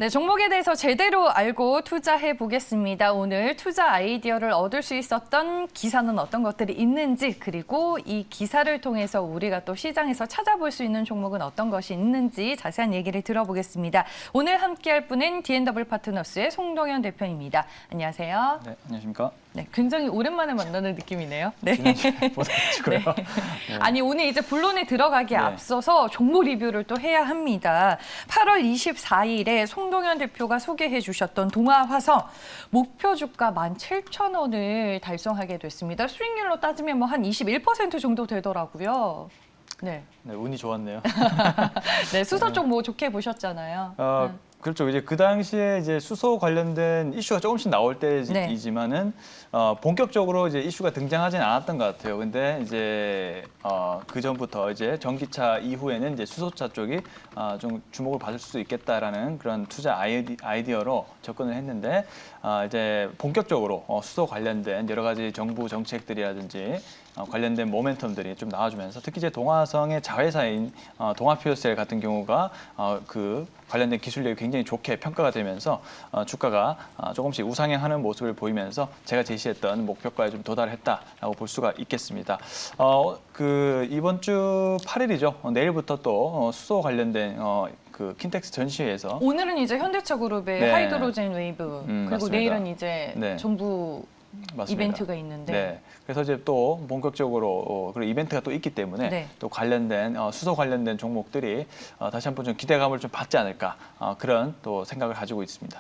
네, 종목에 대해서 제대로 알고 투자해 보겠습니다. 오늘 투자 아이디어를 얻을 수 있었던 기사는 어떤 것들이 있는지, 그리고 이 기사를 통해서 우리가 또 시장에서 찾아볼 수 있는 종목은 어떤 것이 있는지 자세한 얘기를 들어보겠습니다. 오늘 함께할 분은 D&W 파트너스의 송동현 대표입니다. 안녕하세요. 네, 안녕하십니까? 네, 굉장히 오랜만에 만나는 느낌이네요. 네. 보다시고요. 네. 아니, 오늘 이제 본론에 들어가기에 앞서서 종목 리뷰를 또 해야 합니다. 8월 24일에 송동현 대표가 소개해 주셨던 동아화성 목표 주가 17,000원을 달성하게 됐습니다. 수익률로 따지면 뭐 한 21% 정도 되더라고요. 네. 네, 운이 좋았네요. 네, 수소 쪽 뭐 좋게 보셨잖아요. 그렇죠. 이제 그 당시에 이제 수소 관련된 이슈가 조금씩 나올 때이지만은 본격적으로 이제 이슈가 등장하지는 않았던 것 같아요. 근데 이제 그 전부터 이제 전기차 이후에는 이제 수소차 쪽이 좀 주목을 받을 수 있겠다라는 그런 투자 아이디어로 접근을 했는데 이제 본격적으로 수소 관련된 여러 가지 정부 정책들이라든지 관련된 모멘텀들이 좀 나와주면서 특히 이제 동아성의 자회사인 동아퓨어셀 같은 경우가 그 관련된 기술력이 굉장히 좋게 평가가 되면서 주가가 조금씩 우상향하는 모습을 보이면서 제가 제시했던 목표가에 좀 도달했다라고 볼 수가 있겠습니다. 그 이번 주 8일이죠. 내일부터 또 수소 관련된 그 킨텍스 전시회에서 오늘은 이제 현대차 그룹의 네. 하이드로젠 웨이브 그리고 맞습니다. 내일은 이제 네. 정부 맞습니다. 이벤트가 있는데 네. 그래서 이제 또 본격적으로 그런 이벤트가 또 있기 때문에 네. 또 관련된 수소 관련된 종목들이 다시 한번 좀 기대감을 좀 받지 않을까 그런 또 생각을 가지고 있습니다.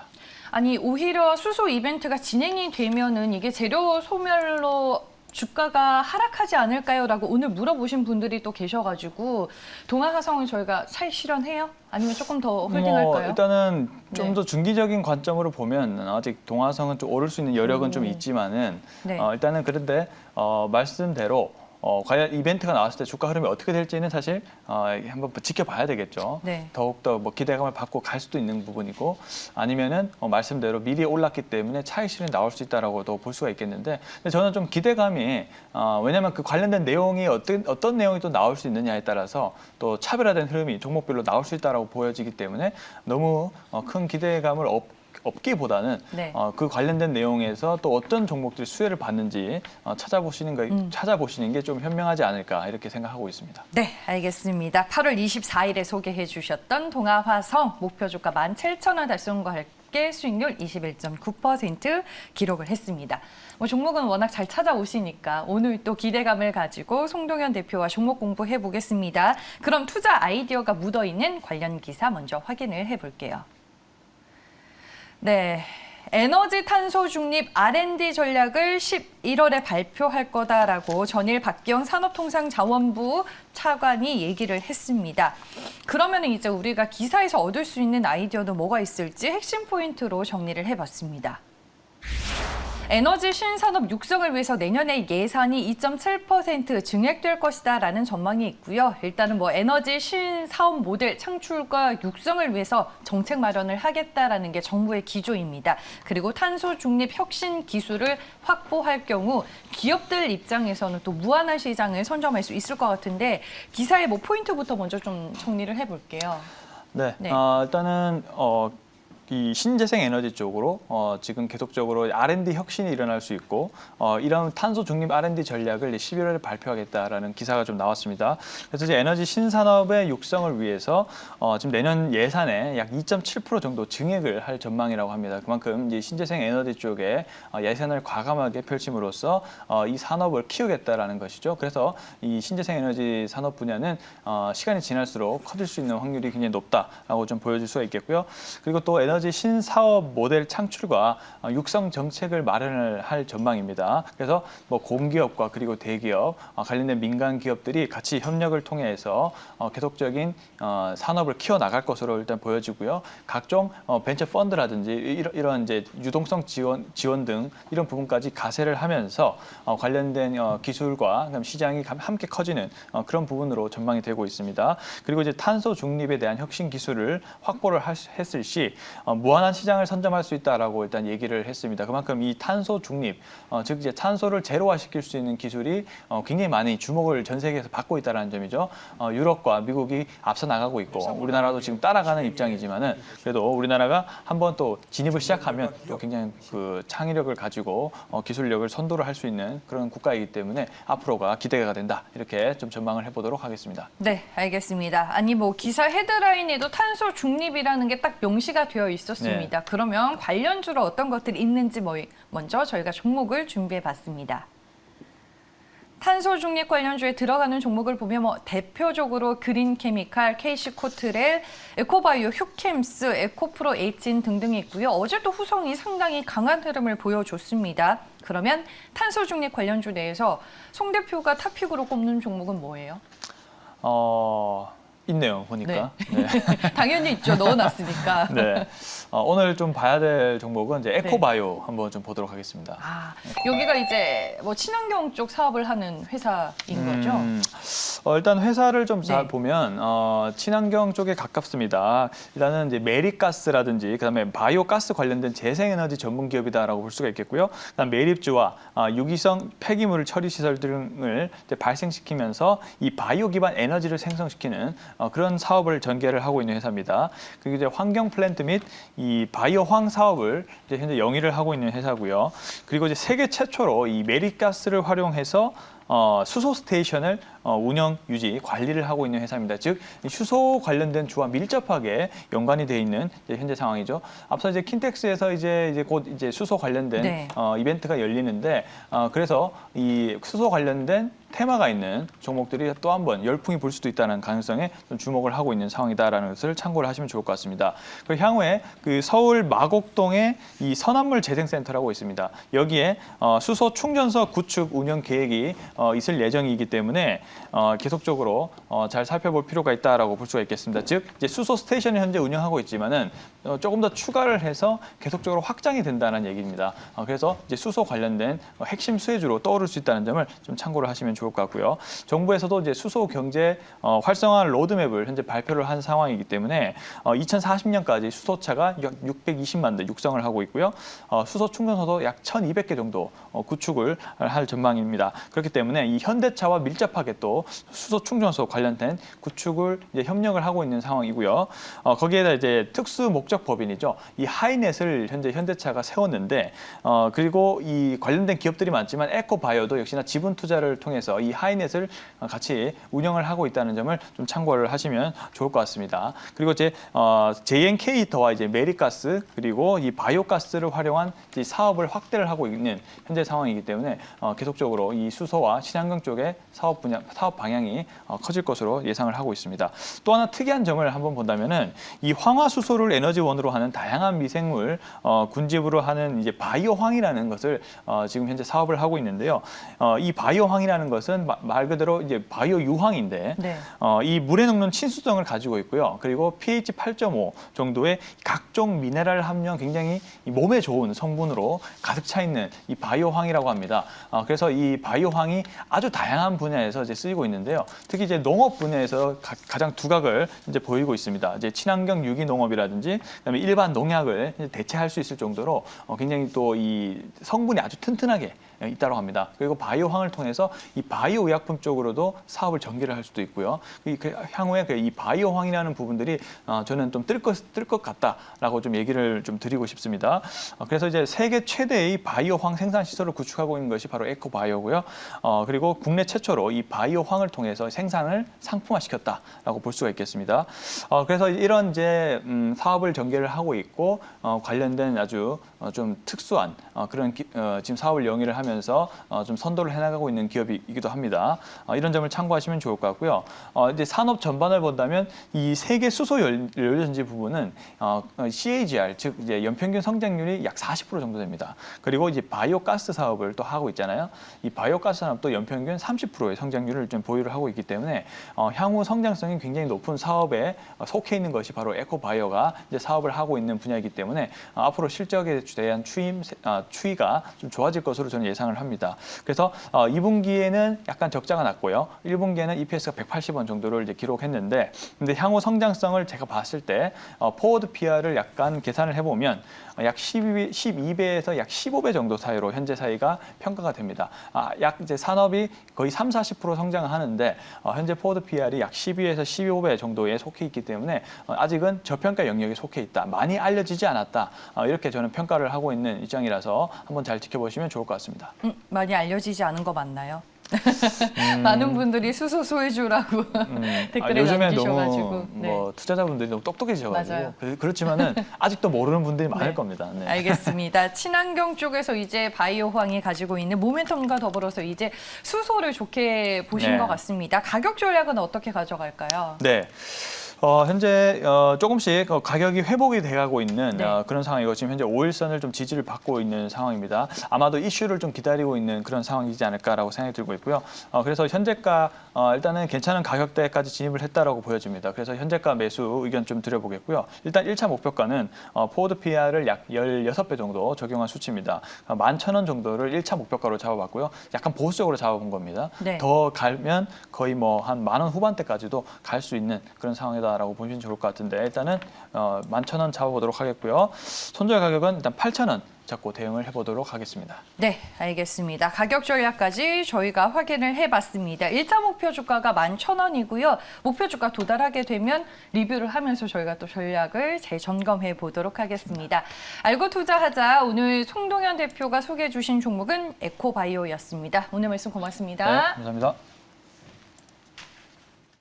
아니 오히려 수소 이벤트가 진행이 되면은 이게 재료 소멸로 주가가 하락하지 않을까요?라고 오늘 물어보신 분들이 또 계셔가지고 동아화성을 저희가 살 실현해요? 아니면 조금 더 홀딩할까요? 일단은 좀 네. 더 중기적인 관점으로 보면 아직 동아성은 좀 오를 수 있는 여력은 좀 있지만은 네. 일단은 그런데 말씀대로 과연 이벤트가 나왔을 때 주가 흐름이 어떻게 될지는 사실 한번 지켜봐야 되겠죠. 네. 더욱더 뭐 기대감을 받고 갈 수도 있는 부분이고 아니면은 말씀대로 미리 올랐기 때문에 차익 실현이 나올 수 있다라고도 볼 수가 있겠는데 근데 저는 좀 기대감이 왜냐하면 그 관련된 내용이 어떤 내용이 또 나올 수 있느냐에 따라서 또 차별화된 흐름이 종목별로 나올 수 있다라고 보여지기 때문에 너무 큰 기대감을 없기보다는 네. 그 관련된 내용에서 또 어떤 종목들이 수혜를 받는지 찾아보시는 게 좀 현명하지 않을까 이렇게 생각하고 있습니다. 네, 알겠습니다. 8월 24일에 소개해 주셨던 동아화성 목표 주가 17,000원 달성과 함께 수익률 21.9% 기록을 했습니다. 뭐 종목은 워낙 잘 찾아오시니까 오늘 또 기대감을 가지고 송동현 대표와 종목 공부해 보겠습니다. 그럼 투자 아이디어가 묻어있는 관련 기사 먼저 확인을 해볼게요. 네, 에너지 탄소 중립 R&D 전략을 11월에 발표할 거다라고 전일 박기영 산업통상자원부 차관이 얘기를 했습니다. 그러면 이제 우리가 기사에서 얻을 수 있는 아이디어도 뭐가 있을지 핵심 포인트로 정리를 해봤습니다. 에너지 신산업 육성을 위해서 내년에 예산이 2.7% 증액될 것이다라는 전망이 있고요. 일단은 뭐 에너지 신사업 모델 창출과 육성을 위해서 정책 마련을 하겠다라는 게 정부의 기조입니다. 그리고 탄소 중립 혁신 기술을 확보할 경우 기업들 입장에서는 또 무한한 시장을 선점할 수 있을 것 같은데 기사의 뭐 포인트부터 먼저 좀 정리를 해볼게요. 네, 네. 일단은 이 신재생 에너지 쪽으로 지금 계속적으로 R&D 혁신이 일어날 수 있고 이런 탄소 중립 R&D 전략을 11월에 발표하겠다라는 기사가 좀 나왔습니다. 그래서 이제 에너지 신산업의 육성을 위해서 지금 내년 예산에 약 2.7% 정도 증액을 할 전망이라고 합니다. 그만큼 이제 신재생 에너지 쪽에 예산을 과감하게 펼침으로써 이 산업을 키우겠다라는 것이죠. 그래서 이 신재생 에너지 산업 분야는 시간이 지날수록 커질 수 있는 확률이 굉장히 높다라고 좀 보여줄 수가 있겠고요. 그리고 또 에너지 신사업 모델 창출과 육성 정책을 마련을 할 전망입니다. 그래서 뭐 공기업과 그리고 대기업, 관련된 민간 기업들이 같이 협력을 통해서 계속적인 산업을 키워나갈 것으로 일단 보여지고요. 각종 벤처 펀드라든지 이런 이제 유동성 지원 등 이런 부분까지 가세를 하면서 관련된 기술과 시장이 함께 커지는 그런 부분으로 전망이 되고 있습니다. 그리고 이제 탄소 중립에 대한 혁신 기술을 확보를 했을 시 무한한 시장을 선점할 수 있다라고 일단 얘기를 했습니다. 그만큼 이 탄소 중립, 즉 이제 탄소를 제로화시킬 수 있는 기술이 굉장히 많이 주목을 전 세계에서 받고 있다는 점이죠. 유럽과 미국이 앞서 나가고 있고 우리나라도 지금 따라가는 입장이지만은 그래도 우리나라가 한번 또 진입을 시작하면 또 굉장히 그 창의력을 가지고 기술력을 선도를 할 수 있는 그런 국가이기 때문에 앞으로가 기대가 된다. 이렇게 좀 전망을 해보도록 하겠습니다. 네, 알겠습니다. 아니 뭐 기사 헤드라인에도 탄소 중립이라는 게 딱 명시가 되어 있었습니다. 네. 그러면 관련주로 어떤 것들이 있는지 먼저 저희가 종목을 준비해봤습니다. 탄소 중립 관련주에 들어가는 종목을 보면 대표적으로 그린케미칼, KC코트렐, 에코바이오, 휴캠스, 에코프로, 에이친 등등이 있고요. 어제 또 후성이 상당히 강한 흐름을 보여줬습니다. 그러면 탄소 중립 관련주 내에서 송 대표가 탑픽으로 꼽는 종목은 뭐예요? 있네요, 보니까. 네. 당연히 있죠. 넣어놨으니까. 네. 오늘 좀 봐야 될 종목은 이제 에코바이오 한번 좀 보도록 하겠습니다. 여기가 이제 뭐 친환경 쪽 사업을 하는 회사인 거죠? 일단 회사를 좀 잘 네. 보면 친환경 쪽에 가깝습니다. 일단은 이제 메리가스라든지 그다음에 바이오가스 관련된 재생에너지 전문 기업이다라고 볼 수가 있겠고요. 그다음 매립주와 유기성 폐기물 처리 시설 등을 이제 발생시키면서 이 바이오 기반 에너지를 생성시키는 그런 사업을 전개를 하고 있는 회사입니다. 그리고 이제 환경 플랜트 및 이 바이오 황 사업을 이제 현재 영위를 하고 있는 회사고요. 그리고 이제 세계 최초로 이 메리가스를 활용해서 수소 스테이션을 운영, 유지, 관리를 하고 있는 회사입니다. 즉 수소 관련된 주와 밀접하게 연관이 돼 있는 이제 현재 상황이죠. 앞서 이제 킨텍스에서 이제 곧 이제 수소 관련된 네. 이벤트가 열리는데 그래서 이 수소 관련된 테마가 있는 종목들이 또 한 번 열풍이 불 수도 있다는 가능성에 좀 주목을 하고 있는 상황이다라는 것을 참고를 하시면 좋을 것 같습니다. 그리고 향후에 그 서울 마곡동에 이 선암물 재생센터라고 있습니다. 여기에 수소 충전소 구축 운영 계획이 있을 예정이기 때문에 계속적으로 잘 살펴볼 필요가 있다라고 볼 수가 있겠습니다. 즉 이제 수소 스테이션을 현재 운영하고 있지만은 조금 더 추가를 해서 계속적으로 확장이 된다는 얘기입니다. 그래서 이제 수소 관련된 핵심 수혜주로 떠오를 수 있다는 점을 좀 참고를 하시면 좋을 것 같고요. 정부에서도 이제 수소 경제 활성화 로드맵을 현재 발표를 한 상황이기 때문에 2040년까지 수소차가 약 620만 대 육성을 하고 있고요. 수소 충전소도 약 1,200개 정도 구축을 할 전망입니다. 그렇기 때문에 이 현대차와 밀접하게 또 수소 충전소 관련된 구축을 이제 협력을 하고 있는 상황이고요. 거기에다 이제 특수 목적 법인이죠. 이 하이넷을 현재 현대차가 세웠는데 그리고 이 관련된 기업들이 많지만 에코바이오도 역시나 지분 투자를 통해서 이 하이넷을 같이 운영을 하고 있다는 점을 좀 참고를 하시면 좋을 것 같습니다. 그리고 이제 JNK더와 이제 메리가스 그리고 이 바이오가스를 활용한 이제 사업을 확대를 하고 있는 현재 상황이기 때문에 계속적으로 이 수소와 친환경 쪽의 사업 방향이 커질 것으로 예상을 하고 있습니다. 또 하나 특이한 점을 한번 본다면은 이 황화수소를 에너지원으로 하는 다양한 미생물 군집으로 하는 이제 바이오황이라는 것을 지금 현재 사업을 하고 있는데요. 이 바이오황이라는 것은 말 그대로 이제 바이오 유황인데 네. 이 물에 녹는 친수성을 가지고 있고요. 그리고 pH 8.5 정도의 각종 미네랄 함량 굉장히 몸에 좋은 성분으로 가득 차 있는 이 바이오황이라고 합니다. 그래서 이 바이오황이 아주 다양한 분야에서 이제 쓰이고 있는데요. 특히 이제 농업 분야에서 가장 두각을 이제 보이고 있습니다. 이제 친환경 유기 농업이라든지 그다음에 일반 농약을 대체할 수 있을 정도로 굉장히 또 이 성분이 아주 튼튼하게 있다고 합니다. 그리고 바이오황을 통해서 이 바이오 의약품 쪽으로도 사업을 전개를 할 수도 있고요. 향후에 이 바이오황이라는 부분들이 저는 좀 뜰 것 같다라고 좀 얘기를 좀 드리고 싶습니다. 그래서 이제 세계 최대의 바이오황 생산 시설을 구축하고 있는 것이 바로 에코바이오고요. 그리고 국내 최초로 이 바이오황을 통해서 생산을 상품화시켰다라고 볼 수가 있겠습니다. 그래서 이런 이제 사업을 전개를 하고 있고 관련된 아주 좀 특수한 그런 지금 사업을 영위를 하면서 좀 선도를 해나가고 있는 기업이기도 합니다. 이런 점을 참고하시면 좋을 것 같고요. 이제 산업 전반을 본다면 이 세계 수소 연료전지 부분은 CAGR 즉 이제 연평균 성장률이 약 40% 정도 됩니다. 그리고 이제 바이오가스 사업을 또 하고 있잖아요. 이 바이오가스 산업도 연평균 30%의 성장률을 좀 보유를 하고 있기 때문에 향후 성장성이 굉장히 높은 사업에 속해 있는 것이 바로 에코바이오가 이제 사업을 하고 있는 분야이기 때문에 앞으로 실적에 대한 추이가 좀 좋아질 것으로 저는 예상을 합니다. 그래서 2분기에는 약간 적자가 났고요. 1분기에는 EPS가 180원 정도를 이제 기록했는데, 근데 향후 성장성을 제가 봤을 때 포워드 PR을 약간 계산을 해보면 약 12배에서 약 15배 정도 사이로 현재 사이가 평가가 됩니다. 약 이제 산업이 거의 30-40% 성장을 하는데 현재 포워드 PR이 약 12에서 15배 정도에 속해 있기 때문에 아직은 저평가 영역에 속해 있다. 많이 알려지지 않았다. 이렇게 저는 평가를 하고 있는 입장이라서 한번 잘 지켜보시면 좋을 것 같습니다. 많이 알려지지 않은 거 맞나요? 많은 분들이 수소 소외주라고 댓글에 요즘에 남기셔가지고. 너무 네. 투자자분들이 너무 똑똑해지셔가지고 맞아요. 그렇지만은 아직도 모르는 분들이 많을 네. 겁니다. 네. 알겠습니다. 친환경 쪽에서 이제 바이오황이 가지고 있는 모멘텀과 더불어서 이제 수소를 좋게 보신 네. 것 같습니다. 가격 전략은 어떻게 가져갈까요? 네. 현재 조금씩 가격이 회복이 돼가고 있는 네. 그런 상황이고 지금 현재 5일선을 좀 지지를 받고 있는 상황입니다. 아마도 이슈를 좀 기다리고 있는 그런 상황이지 않을까라고 생각이 들고 있고요. 그래서 현재가 일단은 괜찮은 가격대까지 진입을 했다라고 보여집니다. 그래서 현재가 매수 의견 좀 드려보겠고요. 일단 1차 목표가는 포워드 PR을 약 16배 정도 적용한 수치입니다. 11,000원 정도를 1차 목표가로 잡아봤고요. 약간 보수적으로 잡아본 겁니다. 네. 더 가면 거의 뭐 한 10,000원 후반대까지도 갈 수 있는 그런 상황이다라고 보시면 좋을 것 같은데 일단은 11,000원 잡아보도록 하겠고요. 손절 가격은 일단 8,000원 잡고 대응을 해보도록 하겠습니다. 네, 알겠습니다. 가격 전략까지 저희가 확인을 해봤습니다. 1차 목표 주가가 11,000원이고요. 목표 주가 도달하게 되면 리뷰를 하면서 저희가 또 전략을 재점검해 보도록 하겠습니다. 알고 투자하자. 오늘 송동현 대표가 소개해 주신 종목은 에코바이오였습니다. 오늘 말씀 고맙습니다. 네, 감사합니다.